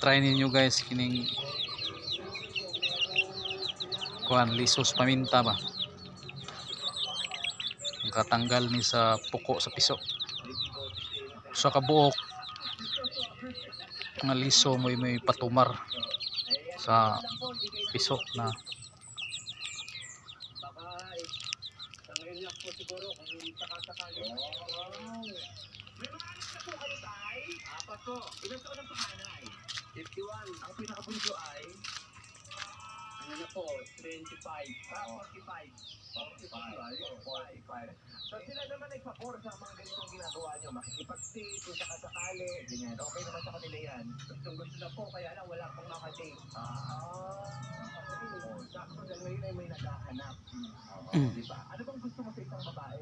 try ninyo guys kining kuan lisos paminta ba, katanggal ni sa puko sa piso sa kabuok nga liso may patumar sa piso na apat po. Ilan taon ang panganay? 51. Ang pinakabunso ay ano na po, 25. 45. 45. So sila naman nagpapor sa mga ganitong ginagawa nyo. Makikipag-date, kung sakasakali, ganyan. Okay naman sa kanila yan. Gustong gusto na po, kaya lang wala pong makadate. Sakto dahil ngayon ay may naghahanap. Diba? Ano bang gusto mo sa isang babae?